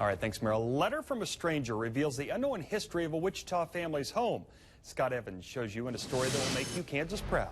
All right, thanks, Meryl. A letter from a stranger reveals the unknown history of a Wichita family's home. Scott Evans shows you in a story that will make you Kansas proud.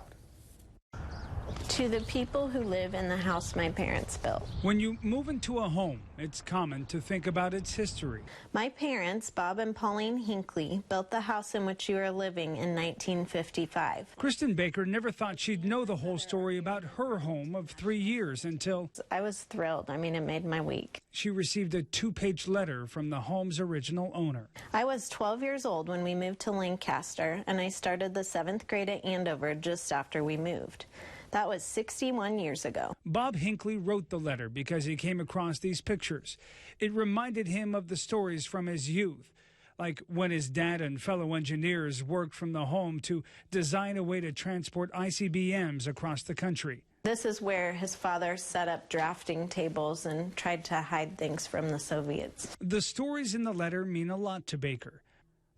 To the people who live in the house my parents built. When you move into a home, it's common to think about its history. My parents, Bob and Pauline Hinckley, built the house in which you are living in 1955. Kristen Baker never thought she'd know the whole story about her home of 3 years until... I was thrilled. I mean, it made my week. She received a 2-page letter from the home's original owner. I was 12 years old when we moved to Lancaster, and I started the 7th grade at Andover just after we moved. That was 61 years ago. Bob Hinckley wrote the letter because he came across these pictures. It reminded him of the stories from his youth, like when his dad and fellow engineers worked from the home to design a way to transport ICBMs across the country. This is where his father set up drafting tables and tried to hide things from the Soviets. The stories in the letter mean a lot to Baker.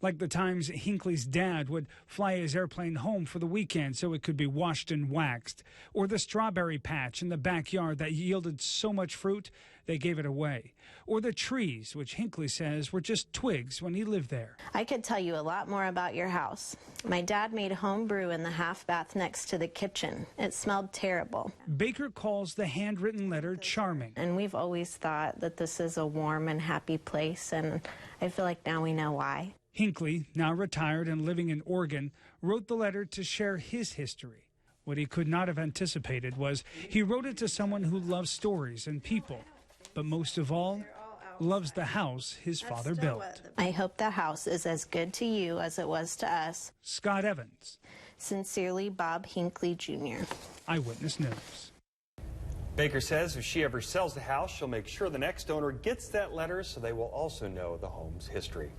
Like the times Hinckley's dad would fly his airplane home for the weekend so it could be washed and waxed, or the strawberry patch in the backyard that yielded so much fruit they gave it away, or the trees, which Hinckley says were just twigs when he lived there. I could tell you a lot more about your house. My dad made home brew in the half bath next to the kitchen. It smelled terrible. Baker calls the handwritten letter charming. And we've always thought that this is a warm and happy place, and I feel like now we know why. Hinckley, now retired and living in Oregon, wrote the letter to share his history. What he could not have anticipated was he wrote it to someone who loves stories and people, but most of all, loves the house his father built. I hope the house is as good to you as it was to us. Scott Evans. Sincerely, Bob Hinckley, Jr. Eyewitness News. Baker says if she ever sells the house, she'll make sure the next owner gets that letter so they will also know the home's history.